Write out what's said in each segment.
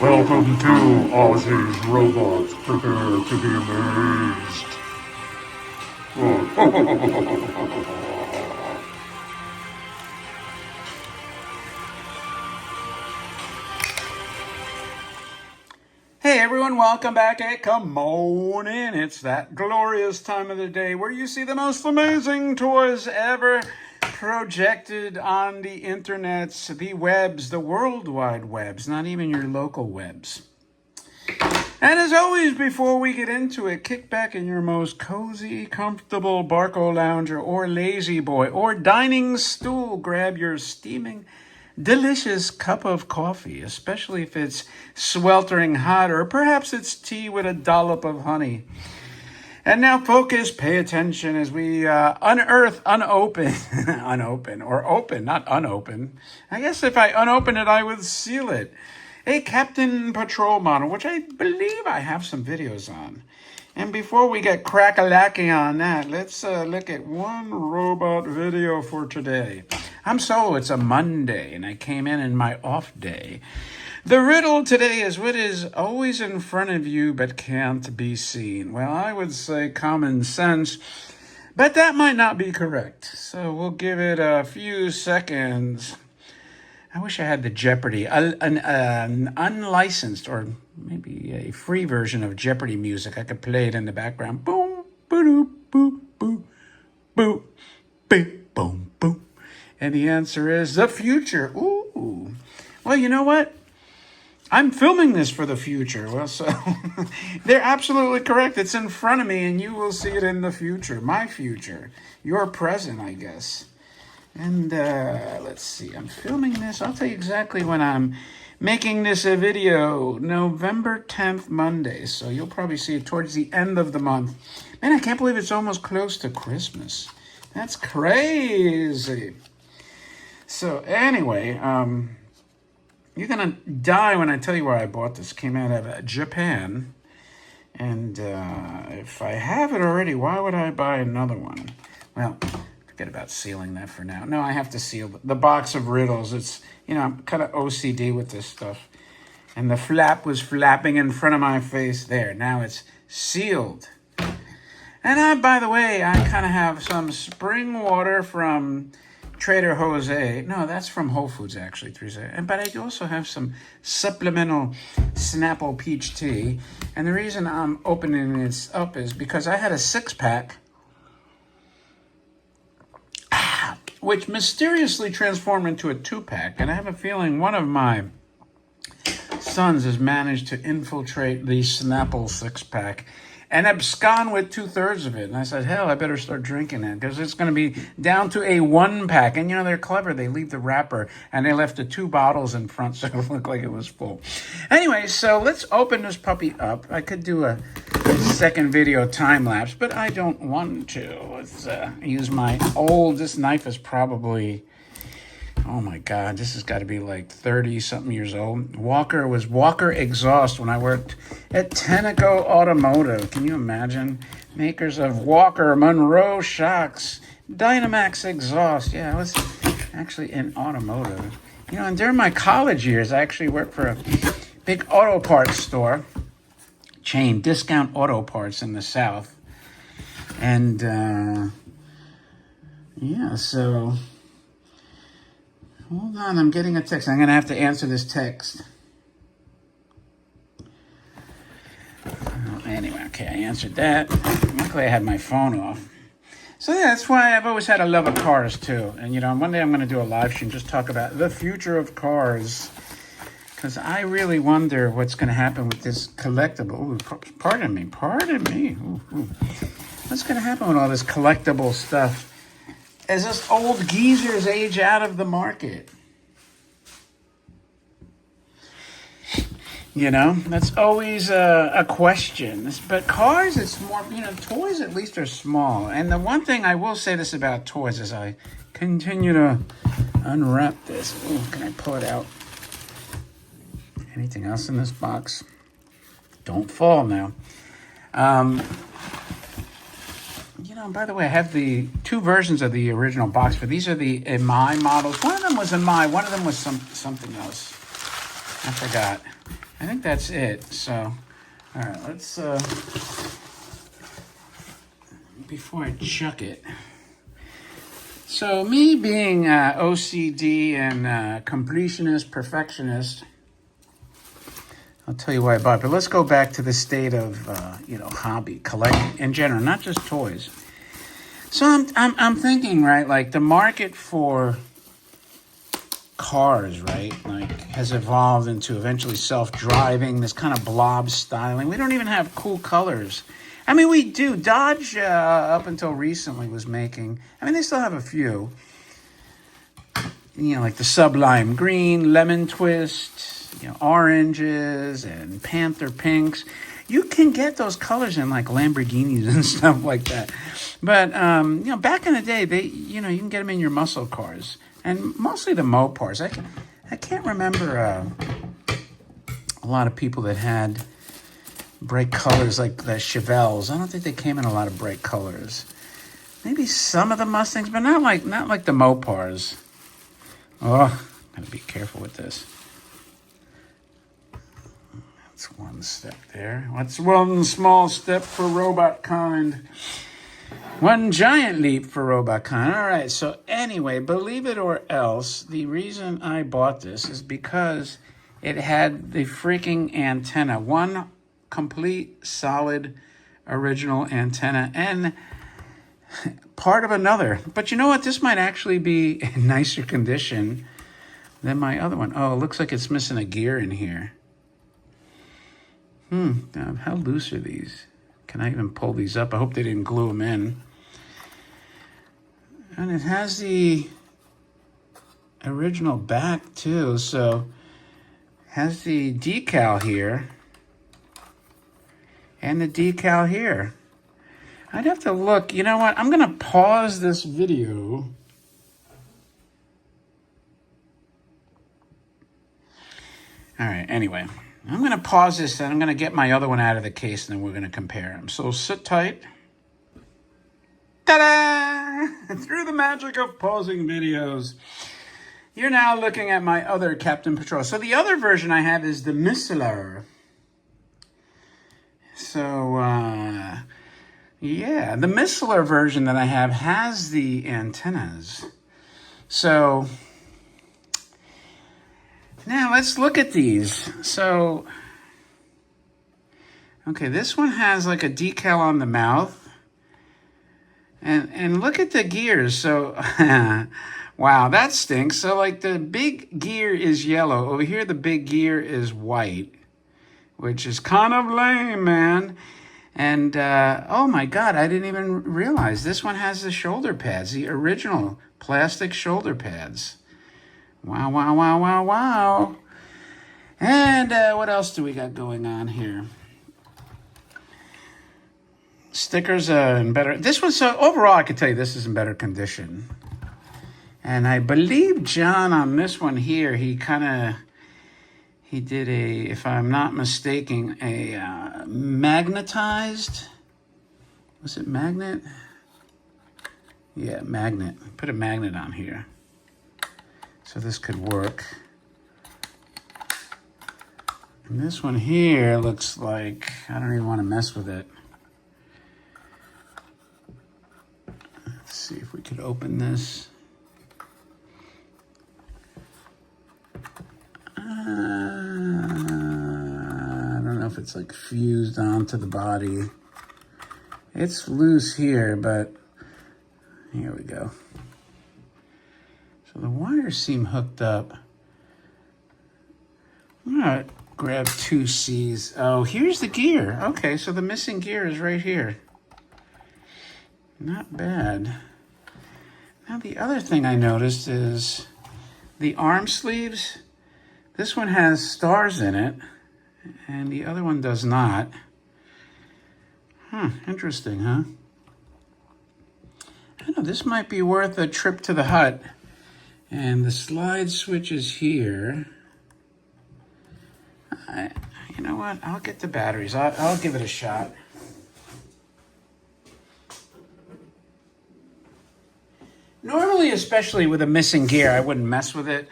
Welcome to Ozzy's Robots. Prepare to be amazed. Hey everyone, welcome back. Hey, come on in. It's that glorious time of the day where you see the most amazing toys ever projected on the internets, the webs, the world wide webs, not even your local webs. And as always, before we get into it, kick back in your most cozy, comfortable Barco lounger or lazy boy or dining stool. Grab your steaming, delicious cup of coffee, especially if it's sweltering hot, or perhaps it's tea with a dollop of honey. And now focus, pay attention as we unearth, unopen, or open, not unopen. I guess if I unopen it, I would seal it. A Captain Patrol model, which I believe I have some videos on. And before we get crack-a-lacking on that, let's look at one robot video for today. I'm solo, it's a Monday, and I came in my off day. The riddle today is what is always in front of you but can't be seen. Well, I would say common sense, but that might not be correct. So we'll give it a few seconds. I wish I had the Jeopardy, an unlicensed or maybe a free version of Jeopardy music. I could play it in the background. Boom, boom, boom, boom, boom, boom, boom, boom. And the answer is the future. Ooh. Well, you know what? I'm filming this for the future. Well, so they're absolutely correct. It's in front of me, and you will see it in the future. My future. Your present, I guess. And let's see, I'm filming this. I'll tell you exactly when I'm making this a video. November 10th, Monday. So you'll probably see it towards the end of the month. Man, I can't believe it's almost close to Christmas. That's crazy. So anyway, you're going to die when I tell you where I bought this. Came out of Japan. And if I have it already, why would I buy another one? Well, forget about sealing that for now. No, I have to seal the box of riddles. It's, I'm kind of OCD with this stuff. And the flap was flapping in front of my face there. Now it's sealed. And by the way, I kind of have some spring water from Trader Jose. No, that's from Whole Foods, actually. But I also have some supplemental Snapple peach tea. And the reason I'm opening this up is because I had a 6-pack which mysteriously transformed into a 2-pack. And I have a feeling one of my sons has managed to infiltrate the Snapple 6-pack and abscond with 2/3 of it. And I said, hell, I better start drinking it because it's going to be down to a 1-pack. And, they're clever. They leave the wrapper, and they left the 2 bottles in front so it looked like it was full. Anyway, so let's open this puppy up. I could do a second video time-lapse, but I don't want to. Let's use my this knife is probably, oh my God, this has got to be like 30-something years old. Walker exhaust when I worked at Tenneco Automotive. Can you imagine? Makers of Walker, Monroe shocks, Dynamax exhaust. Yeah, I was actually in automotive. And during my college years, I actually worked for a big auto parts store chain, Discount Auto Parts in the South. And, so hold on, I'm getting a text. I'm going to have to answer this text. Anyway, okay, I answered that. Luckily, I had my phone off. So yeah, that's why I've always had a love of cars, too. And, one day I'm going to do a live stream, just talk about the future of cars. Because I really wonder what's going to happen with this collectible. Ooh, pardon me. Ooh. What's going to happen with all this collectible stuff as us old geezers age out of the market? That's always a question. But cars, it's more, toys at least are small. And the one thing I will say this about toys as I continue to unwrap this. Ooh, can I pull it out? Anything else in this box? Don't fall now. By the way, I have the 2 versions of the original box, but these are the Imai models. One of them was Imai. One of them was something else. I forgot. I think that's it. So, all right, let's, before I chuck it. So me being OCD and completionist, perfectionist, I'll tell you why I bought it. But let's go back to the state of, hobby, collecting in general, not just toys. So I'm thinking, right, like the market for cars, right, like has evolved into eventually self-driving, this kind of blob styling. We don't even have cool colors. I mean, we do. Dodge, up until recently, was making, I mean, they still have a few, like the Sublime Green, Lemon Twist, oranges and Panther Pinks. You can get those colors in like Lamborghinis and stuff like that. But, back in the day, you can get them in your muscle cars. And mostly the Mopars. I can't remember a lot of people that had bright colors like the Chevelles. I don't think they came in a lot of bright colors. Maybe some of the Mustangs, but not like the Mopars. Oh, gotta be careful with this. That's one step there. What's one small step for robot kind? One giant leap for robot kind. All right, so anyway, believe it or else, the reason I bought this is because it had the freaking antenna. One complete, solid, original antenna and part of another. But you know what? This might actually be in nicer condition than my other one. Oh, it looks like it's missing a gear in here. How loose are these? Can I even pull these up? I hope they didn't glue them in. And it has the original back too, so has the decal here and the decal here. I'd have to look. You know what? I'm going to pause this video. All right, anyway. I'm going to pause this and I'm going to get my other one out of the case and then we're going to compare them. So sit tight. Ta-da! Through the magic of pausing videos, you're now looking at my other Captain Patrol. So the other version I have is the Missiler. So, yeah, the Missiler version that I have has the antennas. So, now let's look at these. So, okay, this one has like a decal on the mouth. And look at the gears. So, wow, that stinks. So, like, the big gear is yellow. Over here, the big gear is white, which is kind of lame, man. And, oh, my God, I didn't even realize. This one has the shoulder pads, the original plastic shoulder pads. Wow, wow, wow, wow, wow. And what else do we got going on here? Stickers in better. This one, so overall, I can tell you this is in better condition. And I believe John on this one here, he did a, if I'm not mistaken, a magnetized. Was it magnet? Yeah, magnet. Put a magnet on here. So this could work. And this one here looks like, I don't even want to mess with it. Let's see if we could open this. I don't know if it's like fused onto the body. It's loose here, but here we go. So the wires seem hooked up. I'm gonna grab 2 C's. Oh, here's the gear. Okay, so the missing gear is right here. Not bad. Now the other thing I noticed is the arm sleeves. This one has stars in it, and the other one does not. Interesting, huh? I don't know, this might be worth a trip to the hut. And the slide switch is here. You know what? I'll get the batteries. I'll give it a shot. Normally, especially with a missing gear, I wouldn't mess with it.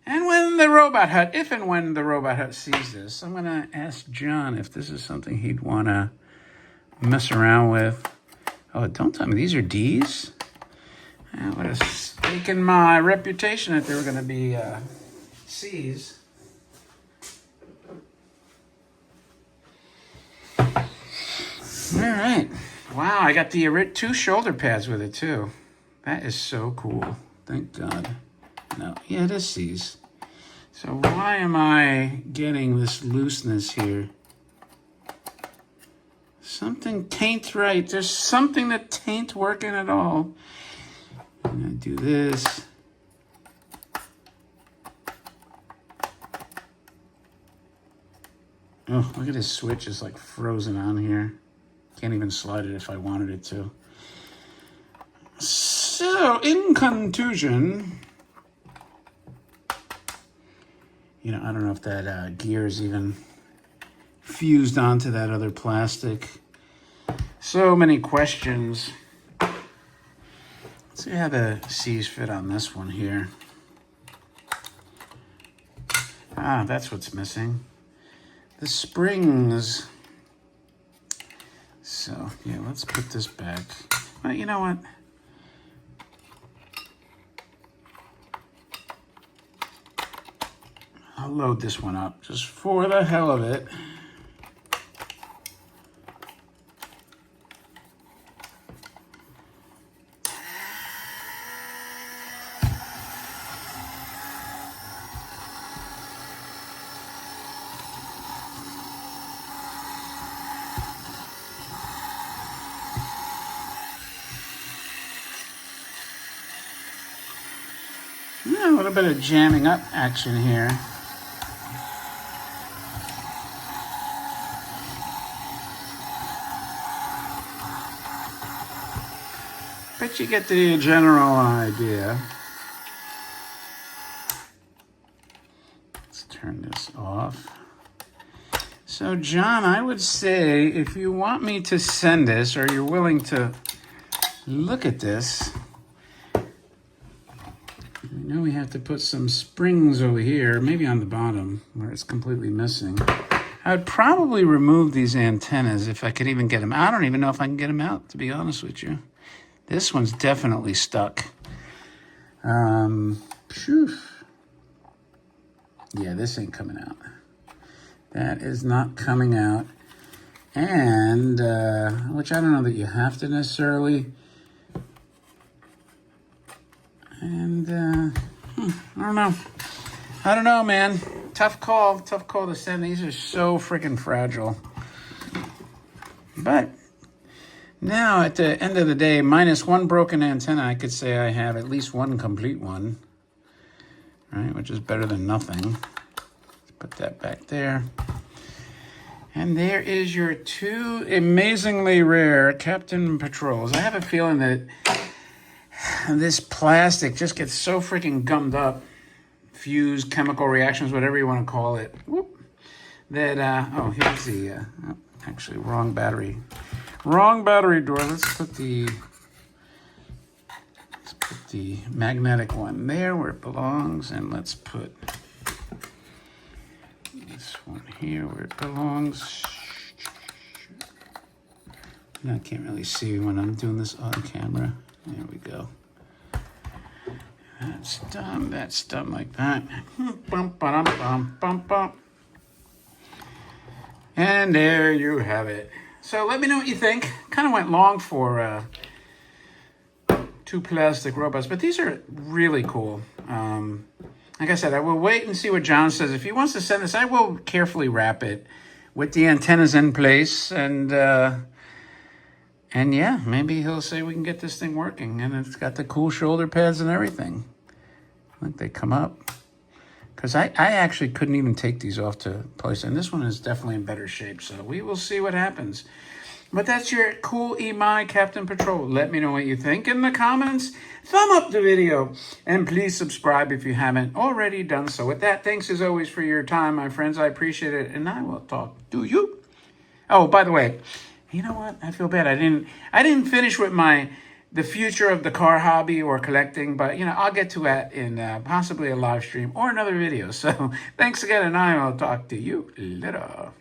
And when the robot hut, if and when the robot hut sees this, I'm going to ask John if this is something he'd want to mess around with. Oh, don't tell me these are D's? I would have staken my reputation if they were going to be C's. All right. Wow, I got the 2 shoulder pads with it, too. That is so cool. Thank God. No, yeah, it is C's. So why am I getting this looseness here? Something tain't right. There's something that tain't working at all. I'm going to do this. Oh, look at this switch. It's like frozen on here. Can't even slide it if I wanted it to. So, in contusion, you know, I don't know if that gear is even fused onto that other plastic. So many questions. Let's see how the C's fit on this one here. Ah, that's what's missing. The springs. So, yeah, let's put this back. Well, you know what? I'll load this one up just for the hell of it. Yeah, a little bit of jamming up action here. But you get the general idea. Let's turn this off. So, John, I would say if you want me to send this or you're willing to look at this, we know we have to put some springs over here, maybe on the bottom where it's completely missing. I would probably remove these antennas if I could even get them. I don't even know if I can get them out, to be honest with you. This one's definitely stuck. Phew. Yeah, this ain't coming out. That is not coming out. And, which I don't know that you have to necessarily. And, I don't know. I don't know, man. Tough call to send. These are so freaking fragile. But now, at the end of the day, minus one broken antenna, I could say I have at least one complete one, right? Which is better than nothing. Let's put that back there. And there is your 2 amazingly rare Captain Patrols. I have a feeling that this plastic just gets so freaking gummed up, fused, chemical reactions, whatever you want to call it, that, oh, here's the, actually, wrong battery. Wrong battery door. Let's put the magnetic one there where it belongs, and let's put this one here where it belongs. I can't really see when I'm doing this on camera. There we go. That's done. That's done like that. And there you have it. So let me know what you think. Kind of went long for 2 plastic robots, but these are really cool. Like I said, I will wait and see what John says. If he wants to send this, I will carefully wrap it with the antennas in place. And yeah, maybe he'll say we can get this thing working. And it's got the cool shoulder pads and everything. Like they come up. Because I actually couldn't even take these off to place. And this one is definitely in better shape. So we will see what happens. But that's your cool Imai Captain Patrol. Let me know what you think in the comments. Thumb up the video. And please subscribe if you haven't already done so. With that, thanks as always for your time, my friends. I appreciate it. And I will talk to you. Oh, by the way, you know what? I feel bad. I didn't finish with my the future of the car hobby or collecting, but I'll get to that in possibly a live stream or another video. So thanks again, and I'll talk to you later.